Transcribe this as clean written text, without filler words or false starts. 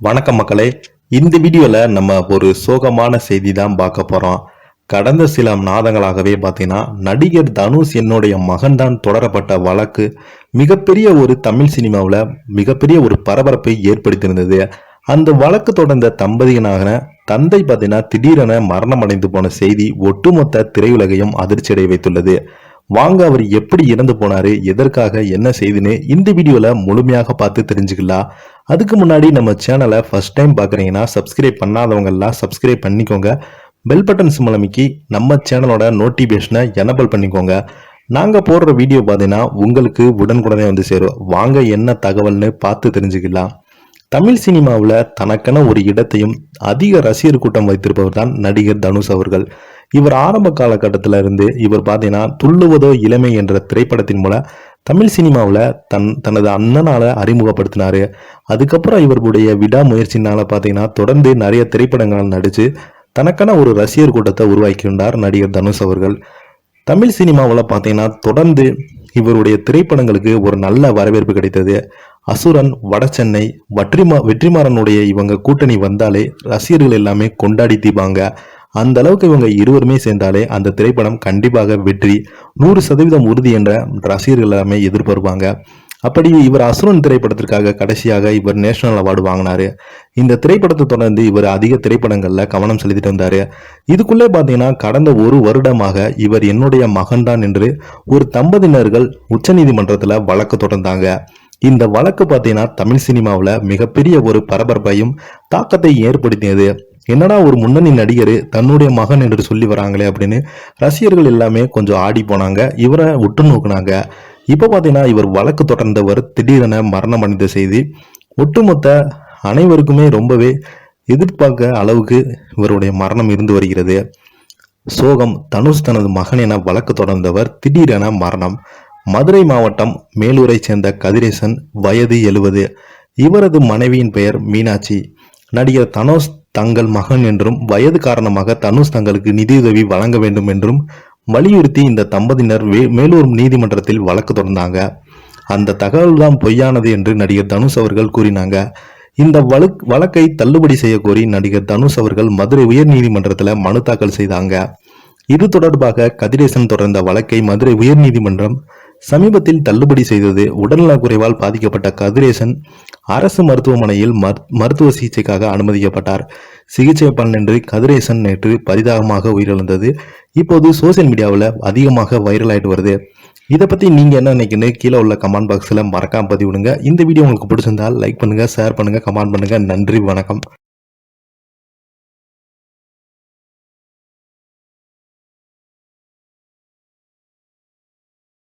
வணக்கம் மக்களே. இந்த வீடியோல நம்ம ஒரு சோகமான செய்தி தான் பார்க்க போறோம். கடந்த சில மாதங்களாகவே பார்த்தீங்கன்னா நடிகர் தனுஷ் என்னுடைய மகன் தான் தொடரப்பட்ட வழக்கு மிகப்பெரிய ஒரு தமிழ் சினிமாவில் மிகப்பெரிய ஒரு பரபரப்பை ஏற்படுத்தியிருந்தது. அந்த வழக்கு தொடர்ந்த தம்பதியினாக தந்தை பார்த்தீங்கன்னா திடீரென மரணம் அடைந்து போன செய்தி ஒட்டுமொத்த திரையுலகையும் அதிர்ச்சியடை வைத்துள்ளது. வாங்க அவர் எப்படி இறந்து போனாரு, எதற்காக, என்ன செய்துன்னு இந்த வீடியோல முழுமையாக பார்த்து தெரிஞ்சுக்கலாம். அதுக்கு முன்னாடி நம்ம சேனலை ஃபர்ஸ்ட் டைம் பார்க்குறீங்கன்னா சப்ஸ்கிரைப் பண்ணாதவங்க எல்லாம் சப்ஸ்கிரைப் பண்ணிக்கோங்க. பெல் பட்டன் சிம்பல் அமைக்கி நம்ம சேனலோட நோட்டிஃபிகேஷனை எனபிள் பண்ணிக்கோங்க. நாங்கள் போடுற வீடியோ பார்த்தீங்கன்னா உங்களுக்கு உடனுக்குடனே வந்து சேரும். வாங்க என்ன தகவல்னு பார்த்து தெரிஞ்சுக்கலாம். தமிழ் சினிமாவில் தனக்கென ஒரு இடத்தையும் அதிக ரசிகர் கூட்டம் வைத்திருப்பவர் தான் நடிகர் தனுஷ் அவர்கள். இவர் ஆரம்ப காலகட்டத்தில இருந்து இவர் பார்த்தீங்கன்னா துள்ளுவதோ இளமை என்ற திரைப்படத்தின் மூலம் தமிழ் சினிமாவில் தனது அண்ணனால அறிமுகப்படுத்தினாரு. அதுக்கப்புறம் இவருடைய விடாமுயற்சினால பார்த்தீங்கன்னா தொடர்ந்து நிறைய திரைப்படங்கள் நடிச்சு தனக்கான ஒரு ரசிகர் கூட்டத்தை உருவாக்கியுள்ளார் நடிகர் தனுஷ் அவர்கள். தமிழ் சினிமாவில் பார்த்தீங்கன்னா தொடர்ந்து இவருடைய திரைப்படங்களுக்கு ஒரு நல்ல வரவேற்பு கிடைத்தது. அசுரன், வடசென்னை, வெற்றிமாறனுடைய இவங்க கூட்டணி வந்தாலே ரசிகர்கள் எல்லாமே கொண்டாடி தீபாங்க. அந்த அளவுக்கு இவங்க இருவருமே சேர்ந்தாலே அந்த திரைப்படம் கண்டிப்பாக வெற்றி 100% உறுதி என்ற ரசிகர்கள் எல்லாமே எதிர்பார்ப்பாங்க. அப்படி இவர் அசுரன் திரைப்படத்திற்காக கடைசியாக இவர் நேஷனல் அவார்டு வாங்கினாரு. இந்த திரைப்படத்தை தொடர்ந்து இவர் அதிக திரைப்படங்கள்ல கவனம் செலுத்திட்டு வந்தாரு. இதுக்குள்ளே பாத்தீங்கன்னா கடந்த ஒரு வருடமாக இவர் என்னுடைய மகன்தான் என்று ஒரு தம்பதியினர்கள் உச்சநீதிமன்றத்துல வழக்கு தொடர்ந்தாங்க. இந்த வழக்கு பார்த்தீங்கன்னா தமிழ் சினிமாவில் மிகப்பெரிய ஒரு பரபரப்பையும் தாக்கத்தை ஏற்படுத்தியது. என்னடா ஒரு முன்னணி நடிகர் தன்னுடைய மகன் என்று சொல்லி வராங்களே அப்படின்னு ரசிகர்கள் எல்லாமே கொஞ்சம் ஆடி போனாங்க. இவரை உற்று நோக்குனாங்க. இப்ப பாத்தீங்கன்னா இவர் வழக்கு தொடர்ந்தவர் திடீரென மரணம் அடைந்த செய்தி ஒட்டுமொத்த அனைவருக்குமே ரொம்பவே எதிர்பார்க்க அளவுக்கு இவருடைய மரணம் இருந்து வருகிறது. சோகம். தனுஷ் தனது மகன் என வழக்கு தொடர்ந்தவர் திடீரென மரணம். மதுரை மாவட்டம் மேலூரை சேர்ந்த கதிரேசன், வயது 70. இவரது மனைவியின் பெயர் மீனாட்சி. நடிகர் தனுஷ் தங்கள் மகன் என்றும் வயது காரணமாக தனுஷ் தங்களுக்கு நிதியுதவி வழங்க வேண்டும் என்றும் வலியுறுத்தி இந்த தம்பதியினர் மேலூர் நீதிமன்றத்தில் வழக்கு தொடர்ந்தாங்க. அந்த தகவல் தான் பொய்யானது என்று நடிகர் தனுஷ் அவர்கள் கூறினாங்க. இந்த வழக்கை தள்ளுபடி செய்ய கோரி நடிகர் தனுஷ் அவர்கள் மதுரை உயர் நீதிமன்றத்தில் மனு தாக்கல் செய்தாங்க. இது தொடர்பாக கதிரேசன் தொடர்ந்த வழக்கை மதுரை உயர் நீதிமன்றம் சமீபத்தில் தள்ளுபடி செய்தது. உடல்நலக்குறைவால் பாதிக்கப்பட்ட கதிரேசன் அரசு மருத்துவமனையில் மருத்துவ சிகிச்சைக்காக அனுமதிக்கப்பட்டார். சிகிச்சை பலனின்றி கதிரேசன் நேற்று பரிதாபமாக உயிரிழந்தது இப்போது சோசியல் மீடியாவில் அதிகமாக வைரல் ஆயிட்டு வருது. இதை பத்தி நீங்க என்ன நினைக்கிறீங்க? கீழே உள்ள கமெண்ட் பாக்ஸ்ல மறக்காம பதிவிடுங்க. இந்த வீடியோ உங்களுக்கு பிடிச்சிருந்தால் லைக் பண்ணுங்க, ஷேர் பண்ணுங்க, கமெண்ட் பண்ணுங்க. நன்றி, வணக்கம்.